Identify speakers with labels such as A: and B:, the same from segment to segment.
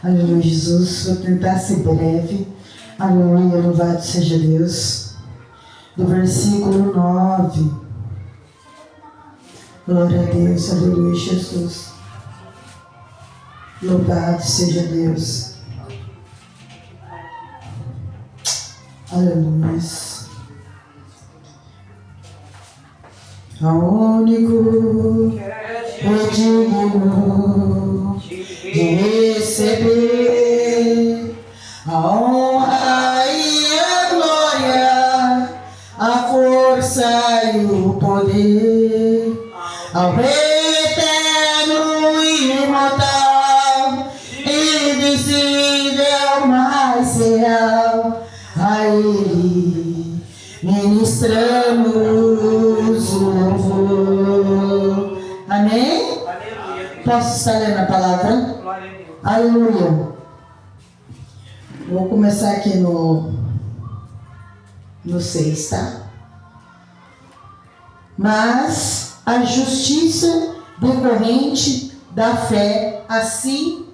A: Aleluia, Jesus. Vou tentar ser breve. Aleluia, louvado seja Deus. Do versículo 9. Glória a Deus, aleluia, Jesus. Louvado seja Deus. Aleluia. Ao único é digno de receber a honra e a glória, a força e o poder, ao eterno e imortal, invisível, mas real, a Ele ministramos o louvor. Amém? Aleluia. Posso estar lendo a palavra? Glória a Deus. Aleluia. Vou começar aqui no 6, tá? Mas a justiça decorrente da fé assim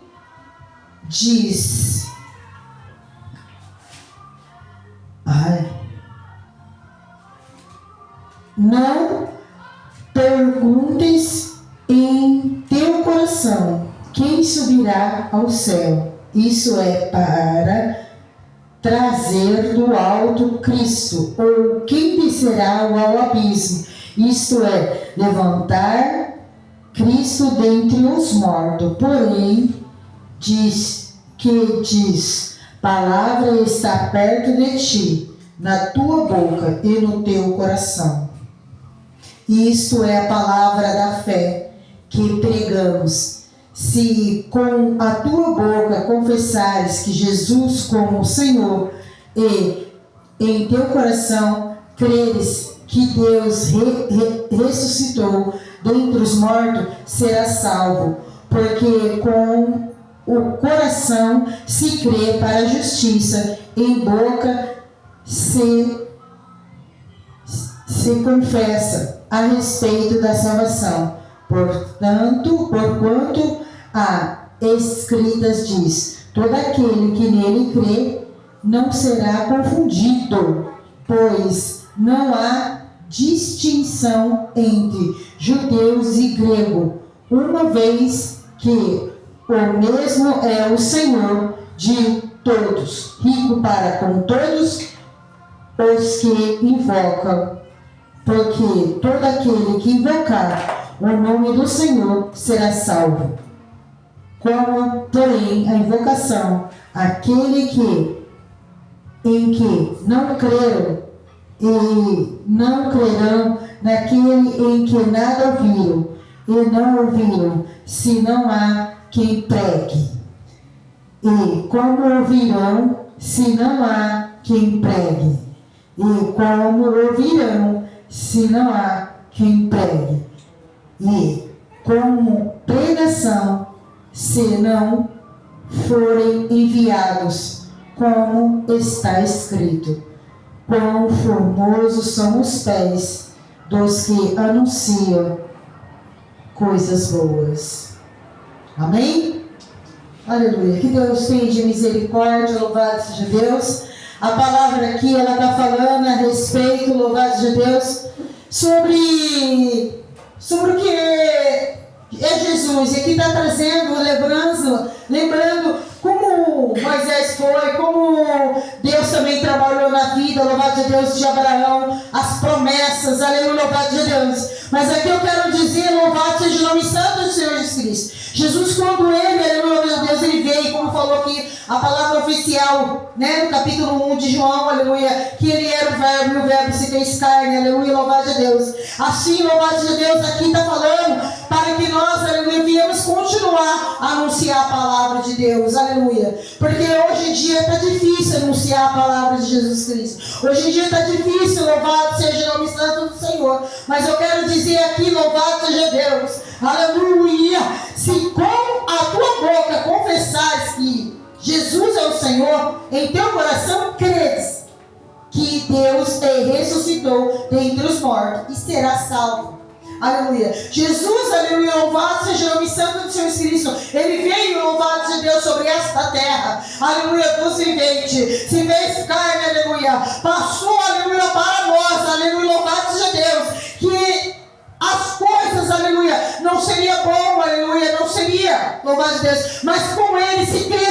A: diz. Não perguntes em teu coração quem subirá ao céu. Isso é para trazer do alto Cristo, ou quem descerá ao abismo. Isto é, levantar Cristo dentre os mortos. Porém, diz, palavra está perto de ti, na tua boca e no teu coração. Isto é a palavra da fé que pregamos. Se com a tua boca confessares que Jesus como Senhor e em teu coração creres que Deus ressuscitou dentre os mortos, serás salvo. Porque com o coração se crê para a justiça, em boca se confessa a respeito da salvação. Portanto, porquanto há escritas diz, todo aquele que nele crê não será confundido, pois não há distinção entre judeus e grego, uma vez que o mesmo é o Senhor de todos, rico para com todos os que invocam, porque todo aquele que invocar o nome do Senhor será salvo. Como, porém, a invocação, aquele em que não creram, e não crerão naquele em que nada ouviram, e não ouviram, se não há quem pregue. E como ouvirão, se não há quem pregue? E como ouvirão, se não há quem pregue? E como pregação, se não forem enviados, como está escrito, quão formosos são os pés dos que anunciam coisas boas. Amém? Aleluia. Que Deus tenha de misericórdia, louvado seja Deus. A palavra aqui, ela está falando a respeito, louvado seja Deus, sobre o que é Jesus. E aqui está trazendo, lembrando como Moisés foi, como Deus também trabalhou na vida, louvado seja Deus, de Abraão, as promessas, aleluia, louvado seja Deus. Mas aqui eu quero dizer, louvado seja o nome santo do Senhor Jesus Cristo. Jesus, quando ele, aleluia, Deus, ele veio, como falou aqui, a palavra oficial, né, no capítulo 1 de João, aleluia, que ele era o verbo e o verbo se fez carne, aleluia, louvado seja Deus. Assim, louvado seja Deus, aqui está falando para que nós, aleluia, viemos continuar a anunciar a palavra de Deus, aleluia. Porque hoje em dia está difícil anunciar a palavra de Jesus Cristo. Hoje em dia está difícil, louvado seja o nome santo do Senhor. Mas eu quero dizer aqui, louvado seja Deus, aleluia. Se com a tua boca confessares que Jesus é o Senhor, em teu coração creres que Deus te ressuscitou dentre os mortos e serás salvo. Aleluia. Jesus, aleluia, louvado seja o nome santo do Senhor Cristo. Ele veio, louvado seja Deus, sobre esta terra, aleluia, dos viventes, se fez carne, aleluia, passou, aleluia, para nós, aleluia, louvado seja Deus, que as coisas, aleluia, não seria bom, aleluia, não seria, louvado Deus, mas com Ele, se crer,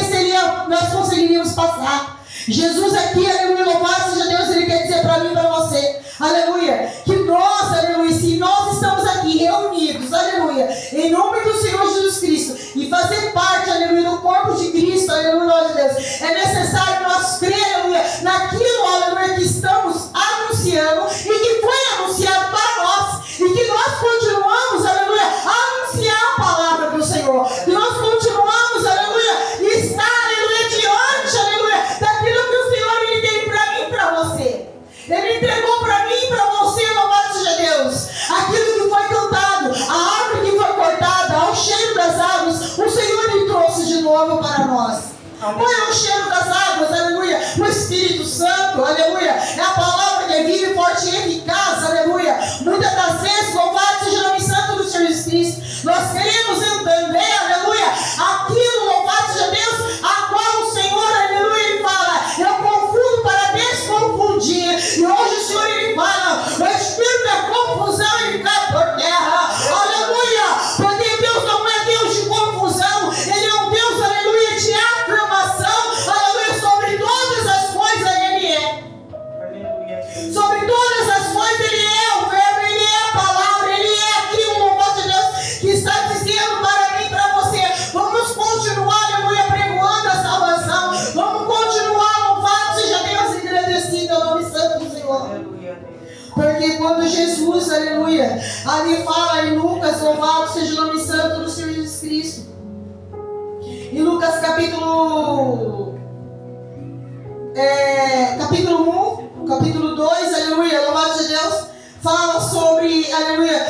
A: nós conseguiríamos passar. Jesus aqui, aleluia, louvado seja Deus, Ele quer dizer para mim e para você, aleluia, que nós, aleluia, se nós estamos aqui reunidos, aleluia, em nome do Senhor Jesus Cristo, e fazer parte, aleluia, do corpo de Cristo, aleluia, glória a Deus, é necessário nós crer, aleluia, naquilo, aleluia, que estamos anunciando, e que foi anunciado para nós, e que nós continuamos, aleluia, a anunciar a palavra do Senhor, que nós continuamos, aleluia, estar, aleluia, diante, aleluia, daquilo que o Senhor, Ele tem para mim e para você. Ele entregou para mim e para você, louvado seja Deus, aquilo que foi cantado, a árvore que foi cortada, ao cheiro das águas, o Senhor Ele trouxe de novo para nós. Qual é o cheiro das águas, aleluia? O Espírito Santo, aleluia, é a palavra que é viva e forte e eficaz, aleluia. Muitas das vezes, louvado seja o nome santo do Senhor Jesus Cristo, nós queremos entender, aleluia, aquilo, louvado seja Deus, a qual o Senhor, aleluia, Ele fala, eu confundo para desconfundir, e hoje o Senhor, Ele fala, o Espírito da confusão, Ele cai por terra, aleluia, porque Deus não é Deus de confusão, Ele é um Deus, aleluia, de afirmação, aleluia, sobre todas as coisas Ele é. Sobre todas as coisas Ele é o verbo, Ele é a palavra, Ele é aquilo, louvado de Deus, que está dizendo para mim e para você. Vamos continuar, aleluia, pregoando a salvação. Vamos continuar, louvado seja Deus, e agradecido ao nome santo do Senhor. Porque quando Jesus, aleluia, ali fala em Lucas, louvado seja o nome santo do Senhor Jesus Cristo. Em Lucas capítulo 1, capítulo 2, aleluia, louvado seja Deus, fala sobre, aleluia,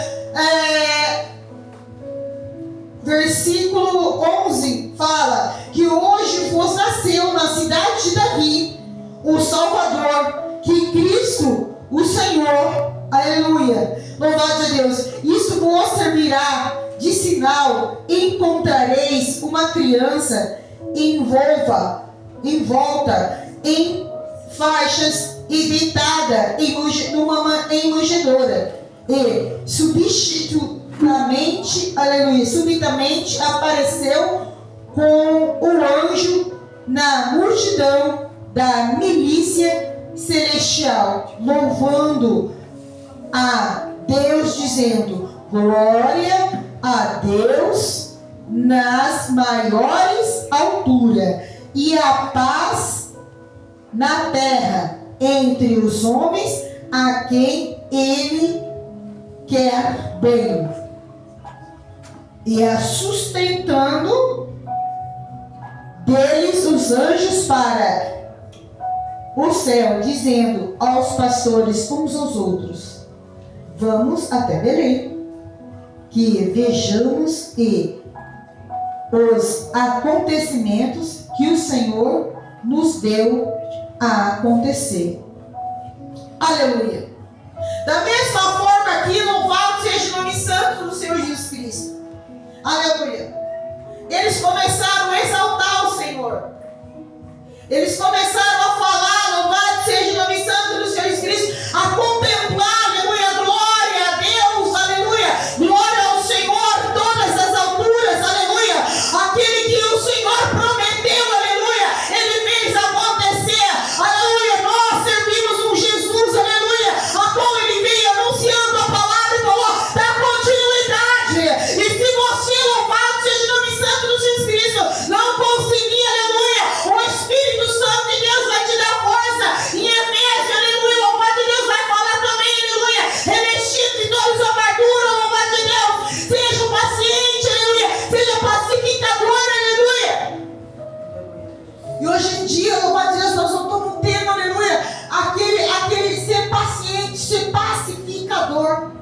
A: versículo 11, fala que hoje vos nasceu na cidade de Davi o Salvador, que Cristo, o Senhor, aleluia, louvado seja Deus, isso vos servirá de sinal, encontrareis uma criança envolta em faixas e deitada em manjedoura, e subitamente apareceu com o anjo na multidão da milícia celestial, louvando a Deus, dizendo: glória a Deus nas maiores alturas, e a paz na terra entre os homens a quem Ele quer bem. E a sustentando deles os anjos para o céu, dizendo aos pastores uns aos outros: vamos até Belém, que vejamos os acontecimentos que o Senhor nos deu a acontecer. Aleluia. Da mesma forma aqui, louvado seja o nome santo do Senhor Jesus Cristo. Aleluia. Eles começaram a exaltar o Senhor. Eles começaram a falar, louvado seja o nome santo do Senhor Jesus Cristo, a contemplar, aleluia, glória a Deus, aleluia, glória ao Senhor, todas as alturas, aleluia, aquele que o Senhor prometeu, aleluia, Ele fez acontecer, aleluia, nós servimos um Jesus, aleluia, a qual Ele veio anunciando a palavra e falou da continuidade, e se você, louvado seja o nome santo do Jesus Cristo, não conseguir, aleluia, o Espírito Santo de Deus vai te dar força, em Efésios, aleluia, louvado de Deus vai falar também, aleluia, revestido de dores e amargura, louvado de Deus, seja paciente, aleluia, seja pacificador, aleluia. E hoje em dia, louvado de Deus, nós não estamos tendo, aleluia, aquele ser paciente, ser pacificador.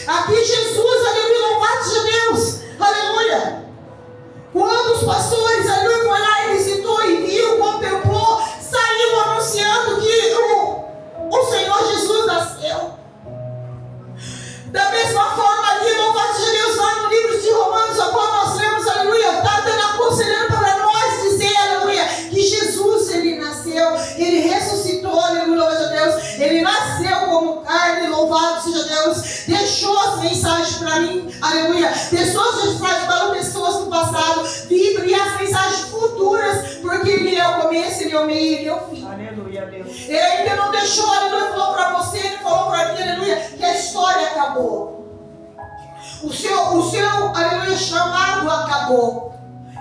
A: Aqui Jesus, aleluia, louvado seja Deus, aleluia. Quando os pastores, aleluia, foi lá e visitou e viu, contemplou, saiu anunciando que o Senhor Jesus nasceu. Da mesma forma ali, louvado seja Deus, lá no livro de Romanos, a qual nós lemos, aleluia, está dando aconselhando para nós dizer, seria o meio e o fim.
B: Aleluia, Deus.
A: Ele ainda não deixou, aleluia, falou para você, ele falou para mim, aleluia, que a história acabou. O seu, aleluia, chamado acabou.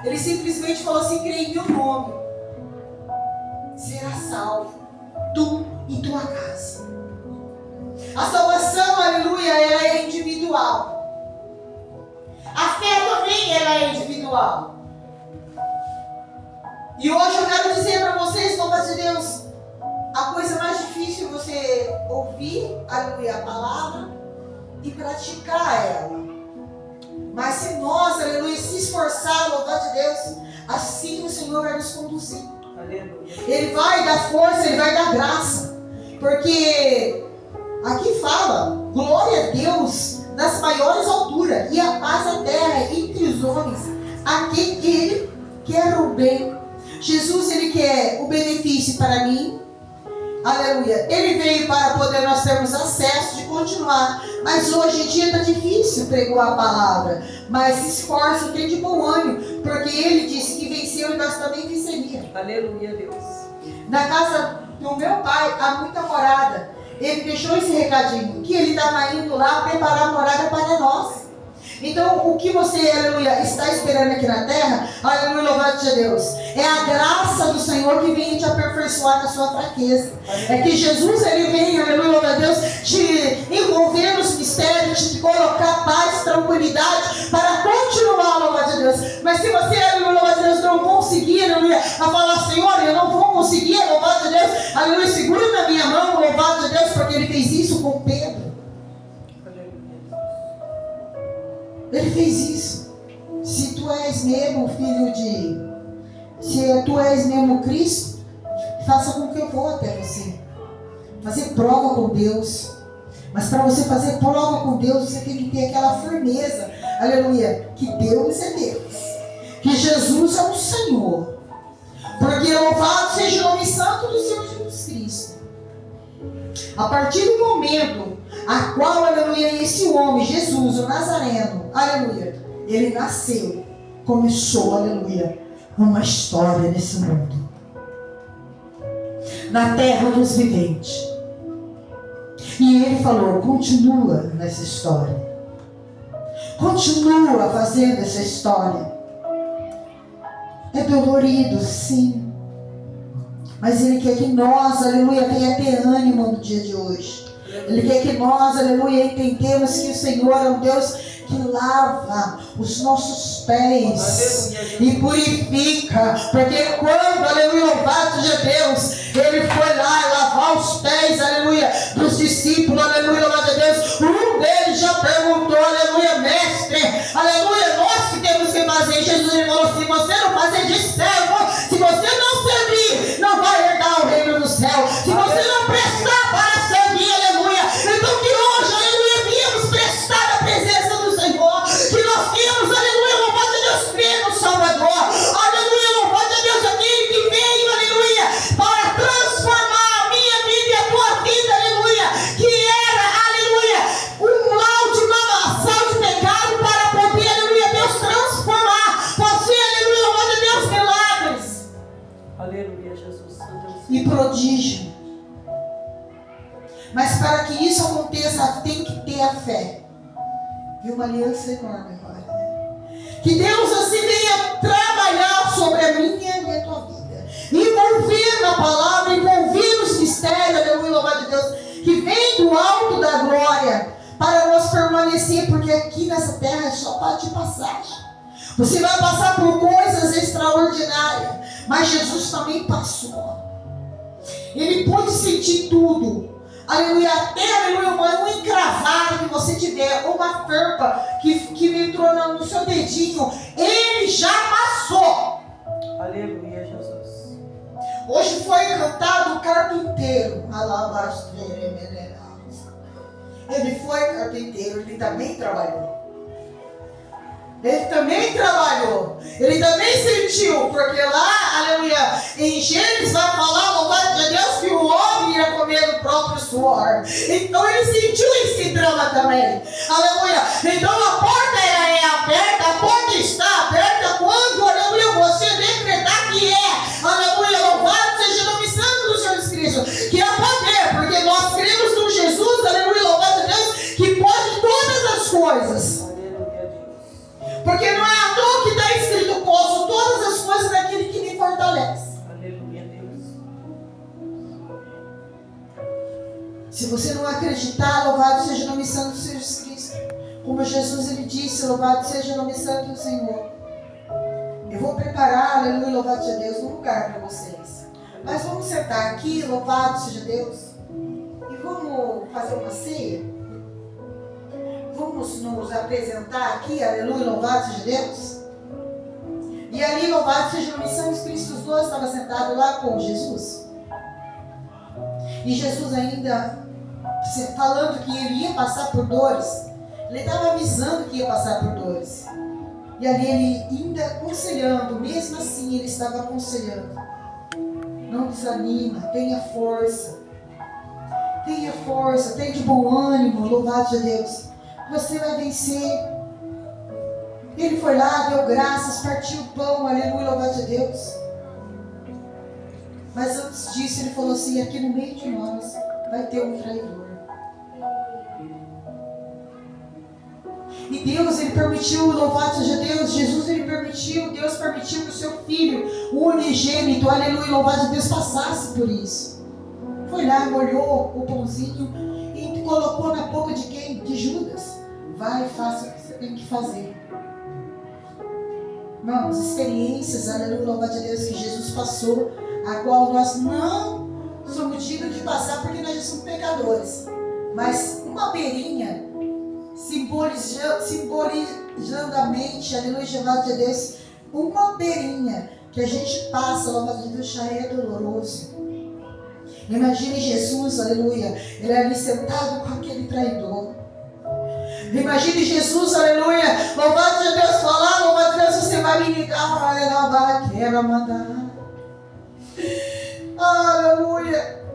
A: Ele simplesmente falou assim: crê em meu nome, será salvo, tu e tua casa. A salvação, aleluia, ela é individual. A fé também, ela é individual. E hoje eu quero dizer para vocês, povo de Deus, a coisa mais difícil é você ouvir, aleluia, a palavra e praticar ela. Mas se nós, aleluia, se esforçar, louvado de Deus, assim o Senhor vai nos conduzir.
B: Aleluia.
A: Ele vai dar força, Ele vai dar graça. Porque aqui fala, glória a Deus nas maiores alturas e a paz na terra entre os homens, a quem Ele quer o bem. Jesus, Ele quer o benefício para mim. Aleluia. Ele veio para poder nós termos acesso de continuar. Mas hoje em dia está difícil pregar a palavra. Mas se esforça, tem de bom ânimo. Porque Ele disse que venceu e nós também venceríamos.
B: Aleluia, Deus.
A: Na casa do meu pai há muita morada. Ele deixou esse recadinho, que Ele estava indo lá preparar a morada para nós. Então, o que você, aleluia, está esperando aqui na terra, aleluia, louvado seja Deus, é a graça do Senhor que vem te aperfeiçoar na sua fraqueza. É que Jesus, Ele vem, aleluia, louvado a Deus, te envolver nos mistérios, te colocar paz, tranquilidade, para continuar, louvado a Deus. Mas se você, aleluia, louvado a Deus, não conseguir, aleluia, a falar: Senhor, eu não vou conseguir, louvado a Deus, aleluia, segura na minha mão, louvado a Deus, porque Ele fez isso com Pedro. Ele fez isso. Se tu és mesmo filho de... Se tu és mesmo Cristo, faça com que eu vou até você. Fazer prova com Deus. Mas para você fazer prova com Deus, você tem que ter aquela firmeza. Aleluia. Que Deus é Deus. Que Jesus é o Senhor. Porque louvado seja o nome santo do Senhor Jesus Cristo. A partir do momento a qual, aleluia, esse homem, Jesus, o Nazareno, aleluia, ele nasceu, começou, aleluia, uma história nesse mundo, na terra dos viventes. E ele falou: continua nessa história, continua fazendo essa história. É dolorido, sim, mas Ele quer que nós, aleluia, tenha ter ânimo no dia de hoje. Ele quer que nós, aleluia, entendemos que o Senhor é um Deus que lava os nossos pés, aleluia, e purifica. Porque quando, aleluia, louvado seja Deus, Ele foi lá lavar os pés, aleluia, dos discípulos, aleluia, louvado seja Deus, um deles já perguntou: aleluia, mestre, aleluia, nós que temos que fazer. Jesus, Ele falou: se você não fazer de servo, se você não servir, não vai herdar o reino do céu. Se você não prestar para servir, aleluia, então que hoje, aleluia, viemos prestar a presença do Senhor, que nós temos, aleluia, louvado a Deus, crer no Salvador, aleluia, louvado a Deus, aquele que veio, aleluia, para transformar a minha vida e a tua vida, aleluia, que era, aleluia, um mal de lavação de pecado, para poder, aleluia, Deus transformar você, aleluia, louvado a Deus, milagres,
B: aleluia, Jesus,
A: e prodígio. Mas para que isso aconteça, tem que ter a fé. E uma aliança enorme agora. Que Deus assim venha trabalhar sobre a minha e a tua vida. Envolver na palavra, envolver nos mistérios, aleluia, louvado a Deus, que vem do alto da glória, para nós permanecer, porque aqui nessa terra é só de passagem. Você vai passar por coisas extraordinárias, mas Jesus também passou. Ele pôde sentir tudo. Aleluia, até, aleluia, uma encravada que você tiver, ou uma ferpa que entrou no seu dedinho, Ele já passou.
B: Aleluia, Jesus.
A: Hoje foi cantado o carpinteiro. Ele foi carpinteiro, ele também trabalhou. Ele também trabalhou, ele também sentiu, porque lá, aleluia, em Gênesis vai falar, louvado de Deus, que o homem ia comer do próprio suor. Então ele sentiu esse drama também, aleluia. Então a porta é aberta, a porta está aberta quando, aleluia, você decretar que é, aleluia, louvado Se você não acreditar, louvado seja o nome santo de Jesus Cristo. Como Jesus ele disse, louvado seja o nome santo do Senhor. Eu vou preparar, aleluia, louvado seja Deus, um lugar para vocês. Mas vamos sentar aqui, louvado seja Deus. E vamos fazer uma ceia. Vamos nos apresentar aqui, aleluia, louvado seja Deus. E ali, louvado seja o nome santo de Cristo, os dois estavam sentados lá com Jesus. E Jesus ainda falando que ele ia passar por dores. Ele estava avisando que ia passar por dores. E ali ele ainda aconselhando, mesmo assim ele estava aconselhando. Não desanima, tenha força. Tenha força, tenha de bom ânimo, louvado seja Deus. Você vai vencer. Ele foi lá, deu graças, partiu o pão, aleluia, louvado seja Deus. Mas antes disso ele falou assim, aqui no meio de nós vai ter um traidor. E Deus, ele permitiu, louvado seja Deus, Jesus, ele permitiu, Deus permitiu que o seu filho, o unigênito, aleluia, louvado seja Deus, passasse por isso. Foi lá, molhou o pãozinho e colocou na boca de quem? De Judas. Vai e faça o que você tem que fazer. Irmãos, experiências, aleluia, louvado seja Deus, que Jesus passou, a qual nós não somos dignos de passar porque nós já somos pecadores. Mas uma beirinha, simbolizando a mente, aleluia, louvado seja Deus, uma beirinha que a gente passa, louvado seja Deus, já é doloroso. Imagine Jesus, aleluia, ele ali sentado com aquele traidor. Imagine Jesus, aleluia, louvado seja Deus, falar, louvado seja Deus, você vai me ligar, aleluia, quero mandar. Aleluia.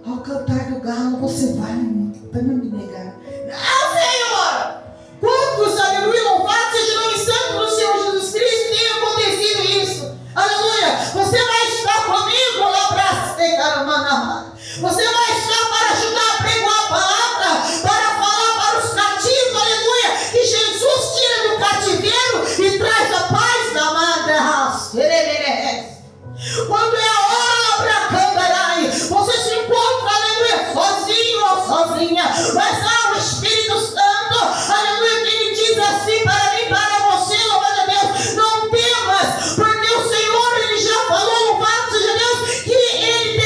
A: Ao cantar do galo, você vai me negar. Não, Senhor! Quantos, aleluia, louvado seja o nome santo do Senhor Jesus Cristo, tem acontecido isso. Aleluia. Você vai estar comigo lá para pegar o maná. Você vai estar para ajudar a pregar a palavra, para falar para os cativos, aleluia, que Jesus tira do cativeiro e traz a paz da madre. Quando é a hora para cantarai, você se encontra, aleluia, sozinho ou sozinha, mas há o Espírito Santo, aleluia, que ele diz assim para mim, para você, louvado a Deus, não temas, porque o Senhor, ele já falou, louvado seja Deus, que ele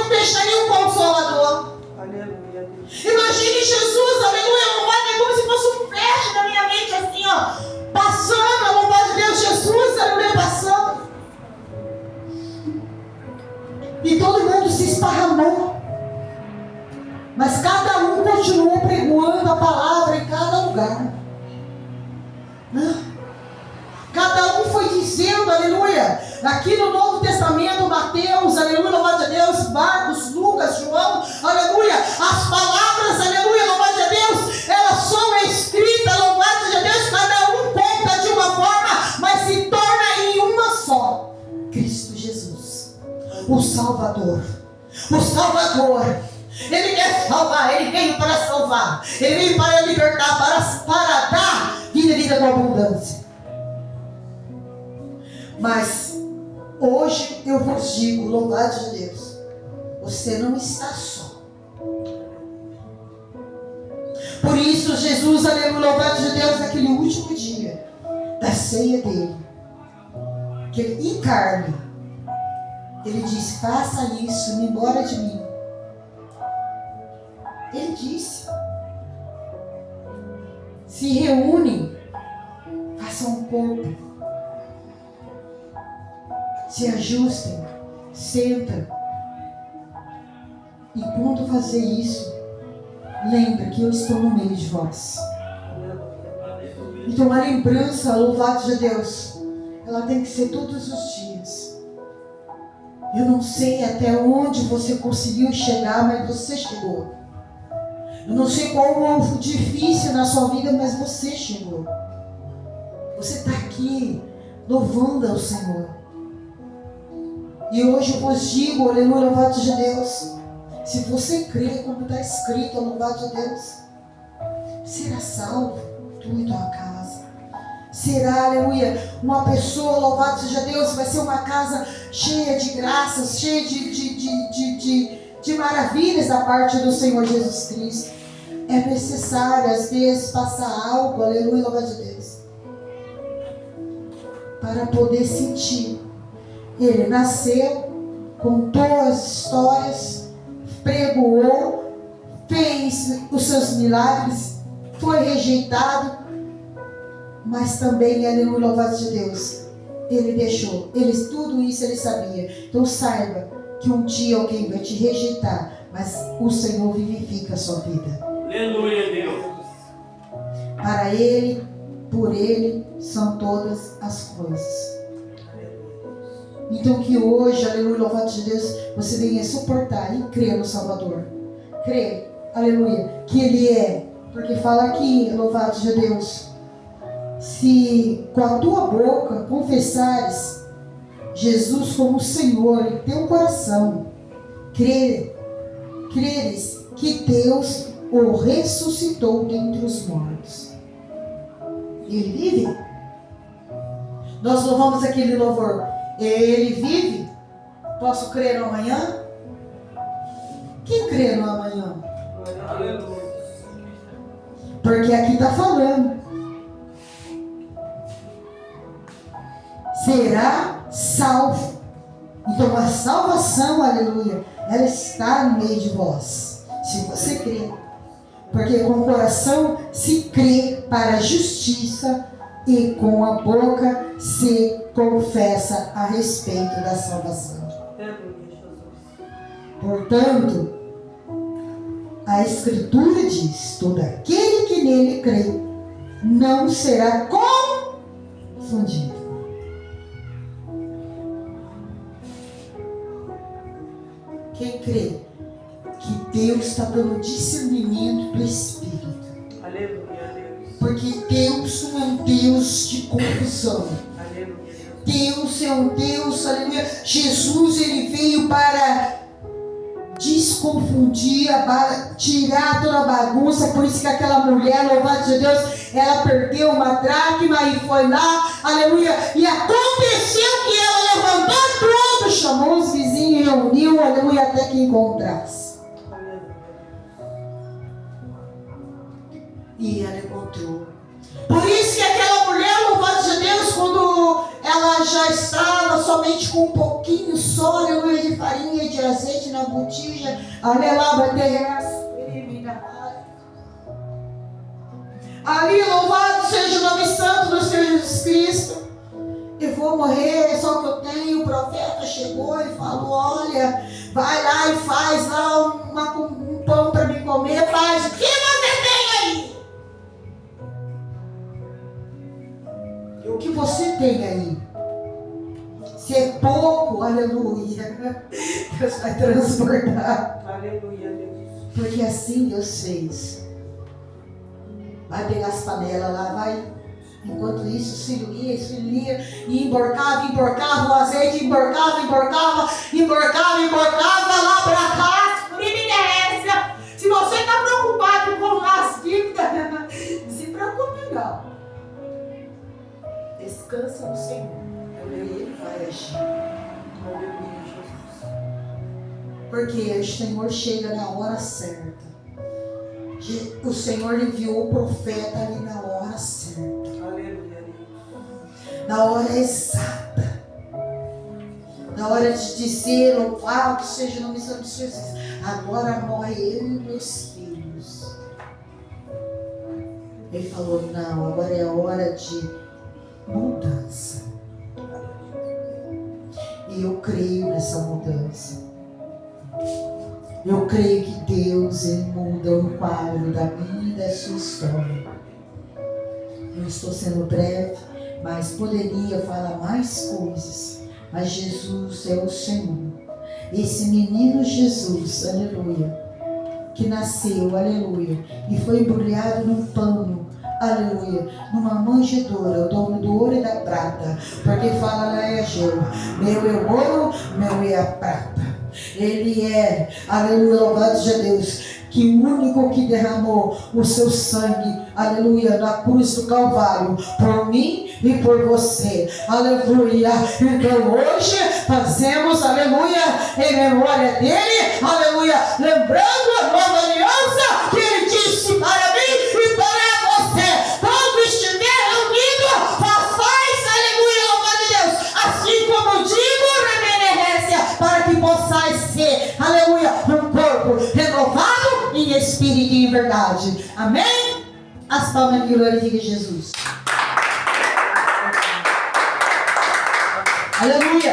A: deixaria um consolador.
B: Aleluia.
A: Imagine Jesus, aleluia, louvado, é como se fosse um flash na minha mente, assim, ó, passando, louvado a Deus, Jesus, aleluia, passando. E todo mundo se esparramou. Mas cada um continuou pregando a palavra em cada lugar. Cada um foi dizendo, aleluia. Aqui no Novo Testamento, Mateus, aleluia, louvado a Deus, Marcos, Lucas, João, aleluia. As palavras, aleluia, louvado a Deus, elas são escritas, louvado a Deus. Cada um conta de uma forma, mas se torna em uma só. Cristo Jesus, o Salvador. O Salvador. Ele quer salvar, ele veio para salvar, ele veio para libertar, para dar vida com abundância. Mas hoje eu vos digo, louvado seja Deus, você não está só. Por isso Jesus, aleluia, louvado seja Deus, naquele último dia da ceia dele, que ele encarne, ele disse, faça isso, me embora de mim. Ele disse, se reúnem, façam um corpo, se ajustem, sentam. E quando fazer isso, lembra que eu estou no meio de vós. Então a lembrança, louvado seja Deus, ela tem que ser todos os dias. Eu não sei até onde você conseguiu chegar, mas você chegou. Eu não sei qual o difícil na sua vida, mas você chegou. Você está aqui louvando ao Senhor. E hoje eu vos digo, aleluia, louvado seja Deus. Se você crê como está escrito, louvado seja Deus, será salvo, tu e tua casa. Será, aleluia, uma pessoa, louvado seja Deus, vai ser uma casa cheia de graças, cheia de de maravilhas da parte do Senhor Jesus Cristo. É necessário, às vezes, passar algo, aleluia, louvado de Deus, para poder sentir. Ele nasceu, contou as histórias, pregoou, fez os seus milagres, foi rejeitado, mas também, aleluia, louvado de Deus, ele deixou, tudo isso ele sabia. Então saiba que um dia alguém vai te rejeitar, mas o Senhor vivifica a sua vida.
C: Aleluia, Deus.
A: Para Ele, por Ele, são todas as coisas. Então que hoje, aleluia, louvado de Deus, você venha suportar e crer no Salvador. Crer, aleluia, que Ele é. Porque fala aqui, louvado de Deus, se com a tua boca confessares Jesus como Senhor em teu coração, creres que Deus o ressuscitou dentre os mortos. Ele vive? Nós louvamos aquele louvor. Ele vive? Posso crer no amanhã? Quem crê no amanhã?
B: Aleluia.
A: Porque aqui está falando. Será salvo. Então a salvação, aleluia, ela está no meio de vós. Se você crê. Porque com o coração se crê para a justiça e com a boca se confessa a respeito da salvação.
B: Aleluia, Jesus.
A: Portanto, a Escritura diz: todo aquele que nele crê não será confundido. Quem crê que Deus está dando discernimento do Espírito.
B: Aleluia, Deus.
A: Porque Deus não é um Deus de confusão.
B: Aleluia, Deus.
A: Deus é um Deus, aleluia. Jesus, ele veio para desconfundir, tirar toda a bagunça. Por isso que aquela mulher, louvado de Deus, ela perdeu uma dracma e foi lá, aleluia. E aconteceu que ela levantou tudo, chamou os vizinhos e reuniu, aleluia, até que encontrasse. E ela encontrou. Por isso que aquela mulher, louvado de Deus, quando ela já estava somente com um pouquinho só, aleluia, de farinha e de azeite na botija, ali, louvado seja o nome santo do Senhor Jesus Cristo. Eu vou morrer, é só o que eu tenho. O profeta chegou e falou: olha, vai lá e faz lá um pão para me comer. Faz o que você tem aí? E o que você tem aí? Se é pouco, aleluia, Deus vai transbordar.
B: Aleluia, Deus.
A: Porque assim Deus fez. Vai pegar as panelas lá, vai. Enquanto isso, esfilia, e emborcava o azeite, emborcava lá pra cá. Se você está preocupado com as dívidas, não se preocupe não. Descansa no Senhor. Ele vai agir.
B: Aleluia, Jesus.
A: Porque o Senhor chega na hora certa. O Senhor enviou o profeta ali na hora certa.
B: Aleluia, Deus.
A: Na hora exata, na hora de dizer: louvado seja o nome santo de Jesus, agora morre eu e meus filhos. Ele falou: não, agora é a hora de mudança. E eu creio nessa mudança. Eu creio que Deus, ele muda o quadro da minha e da sua história. Eu estou sendo breve, mas poderia falar mais coisas. Mas Jesus é o Senhor. Esse menino Jesus, aleluia, que nasceu, aleluia, e foi embrulhado num pano, aleluia, numa manjedoura, o dono do ouro e da prata. Porque fala lá em Ageu: meu é o ouro, meu é a prata. Ele é, aleluia, louvado seja Deus, que o único que derramou o seu sangue, aleluia, na cruz do Calvário, por mim e por você, aleluia. Então hoje fazemos, aleluia, em memória dele, aleluia, lembrando a nova aliança que ele disse para mim e para você: quando estiver reunido, façais, aleluia, louvado de Deus, assim como digo, reverência, para que possais ser, aleluia, um corpo renovado em espírito e em verdade. Amém? As palmas de glorifiquem Jesus. Aleluia.